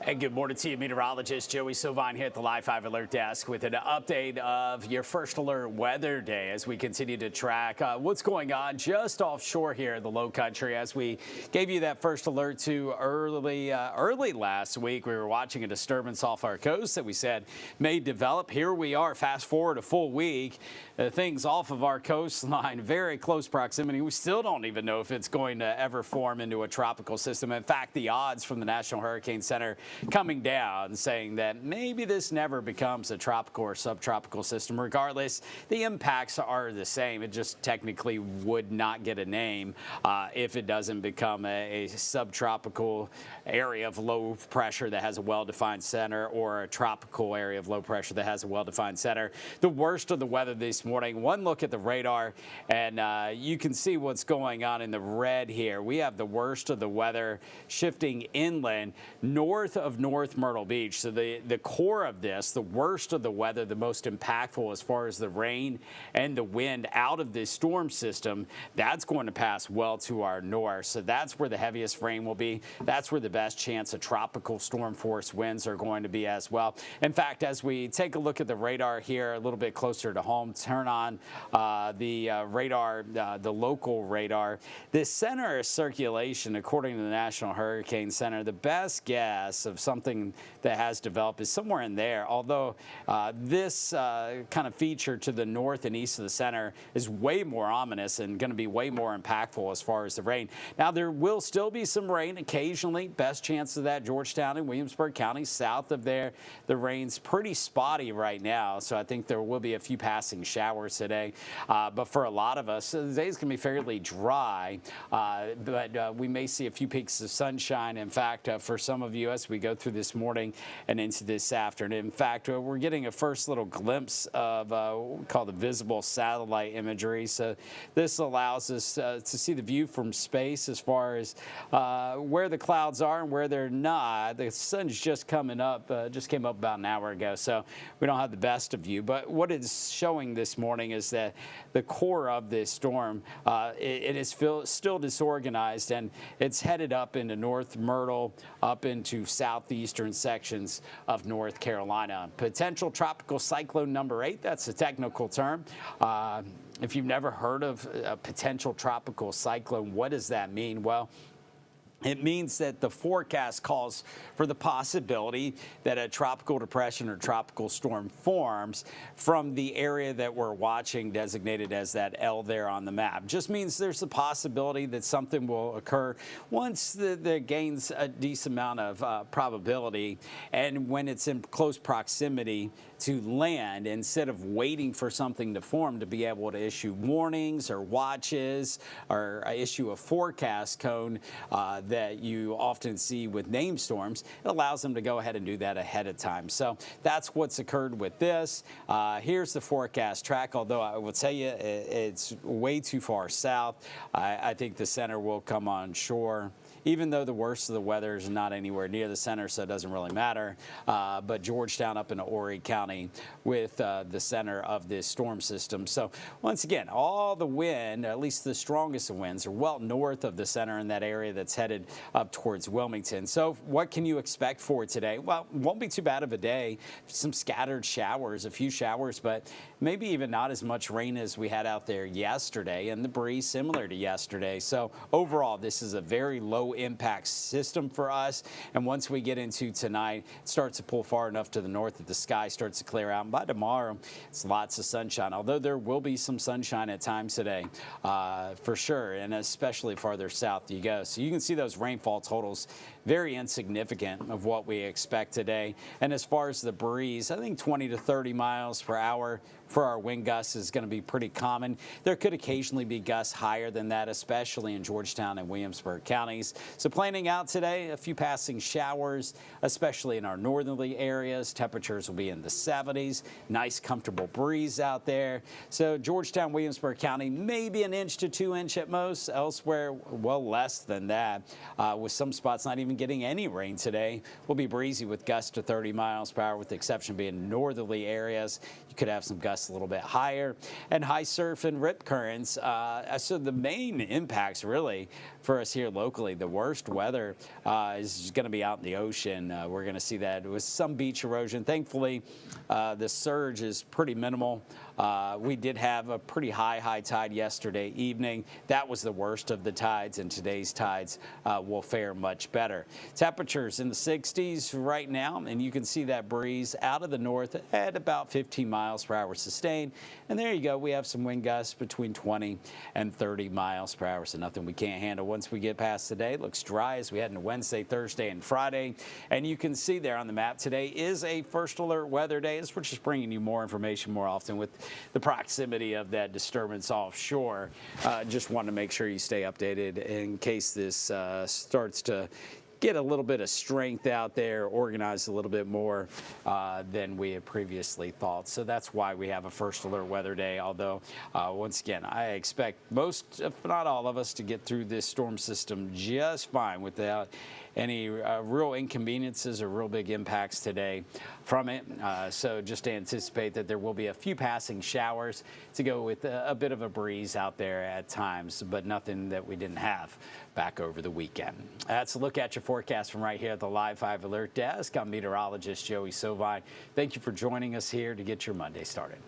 And good morning to you, meteorologist Joey Sovine here at the Live 5 Alert Desk with an update of your first alert weather day as we continue to track what's going on just offshore here in the Lowcountry. As we gave you that first alert to early last week, we were watching a disturbance off our coast that we said may develop. Here we are, fast forward a full week. Things off of our coastline, very close proximity. We still don't even know if it's going to ever form into a tropical system. In fact, the odds from the National Hurricane Center coming down saying that maybe this never becomes a tropical or subtropical system. Regardless, the impacts are the same. It just technically would not get a name if it doesn't become a subtropical area of low pressure that has a well-defined center or a tropical area of low pressure that has a well-defined center. The worst of the weather this morning, one look at the radar and you can see what's going on in the red here. We have the worst of the weather shifting inland north of North Myrtle Beach. So the core of this, the worst of the weather, the most impactful as far as the rain and the wind out of this storm system, that's going to pass well to our north. So that's where the heaviest rain will be. That's where the best chance of tropical storm force winds are going to be as well. In fact, as we take a look at the radar here a little bit closer to home, turn on the radar, the local radar, the center of circulation, according to the National Hurricane Center, the best guess of something that has developed is somewhere in there, although this kind of feature to the north and east of the center is way more ominous and going to be way more impactful as far as the rain. Now, there will still be some rain occasionally. Best chance of that, Georgetown and Williamsburg County. South of there, the rain's pretty spotty right now, so I think there will be a few passing showers today. But for a lot of us, the day's going to be fairly dry, but we may see a few peaks of sunshine. In fact, for some of you, as we go through this morning and into this afternoon, in fact, we're getting a first little glimpse of what we call the visible satellite imagery. So this allows us to see the view from space as far as where the clouds are and where they're not. The sun's just coming up, just came up about an hour ago, so we don't have the best of view. But what it's showing this morning is that the core of this storm, it is still disorganized, and it's headed up into North Myrtle, up into southeastern sections of North Carolina. Potential tropical cyclone number 8, that's a technical term. If you've never heard of a potential tropical cyclone, what does that mean? Well, it means that the forecast calls for the possibility that a tropical depression or tropical storm forms from the area that we're watching, designated as that L there on the map. Just means there's a possibility that something will occur once that gains a decent amount of probability, and when it's in close proximity to land, instead of waiting for something to form to be able to issue warnings or watches or issue a forecast cone that you often see with named storms, it allows them to go ahead and do that ahead of time. So that's what's occurred with this. Here's the forecast track, although I will tell you it's way too far south. I think the center will come on shore, even though the worst of the weather is not anywhere near the center, so it doesn't really matter. But Georgetown up into Horry County with the center of this storm system. So once again, all the wind, at least the strongest of winds, are well north of the center in that area that's headed up towards Wilmington. So what can you expect for today? Well, it won't be too bad of a day. Some scattered showers, a few showers, but maybe even not as much rain as we had out there yesterday, and the breeze similar to yesterday. So overall, this is a very low impact system for us, and once we get into tonight, it starts to pull far enough to the north that the sky starts to clear out, and by tomorrow it's lots of sunshine, although there will be some sunshine at times today for sure, and especially farther south you go. So you can see those rainfall totals very insignificant of what we expect today. And as far as the breeze, I think 20 to 30 miles per hour for our wind gusts is going to be pretty common. There could occasionally be gusts higher than that, especially in Georgetown and Williamsburg counties. So planning out today, a few passing showers, especially in our northerly areas. Temperatures will be in the 70s. Nice, comfortable breeze out there. So Georgetown, Williamsburg County, maybe an inch to 2 inch at most. Elsewhere, well less than that. With some spots not even getting any rain today. Will be breezy with gusts to 30 miles per hour, with the exception being northerly areas. You could have some gusts a little bit higher, and high surf and rip currents. So the main impacts really for us here locally, the worst weather is going to be out in the ocean. We're going to see that with some beach erosion. Thankfully, the surge is pretty minimal. We did have a pretty high tide yesterday evening. That was the worst of the tides, and today's tides will fare much better. Temperatures in the 60s right now, and you can see that breeze out of the north at about 15 miles per hour sustained. And there you go. We have some wind gusts between 20 and 30 miles per hour, so nothing we can't handle once we get past today. It looks dry as we head into Wednesday, Thursday, and Friday. And you can see there on the map, today is a first alert weather day, as we're just bringing you more information more often with the proximity of that disturbance offshore. Just want to make sure you stay updated in case this starts to get a little bit of strength out there, organized a little bit more than we had previously thought. So that's why we have a first alert weather day. Although, once again, I expect most, if not all of us, to get through this storm system just fine without any real inconveniences or real big impacts today from it. So just anticipate that there will be a few passing showers to go with a bit of a breeze out there at times, but nothing that we didn't have back over the weekend. That's a look at your forecast from right here at the Live 5 Alert Desk. I'm meteorologist Joey Sovine. Thank you for joining us here to get your Monday started.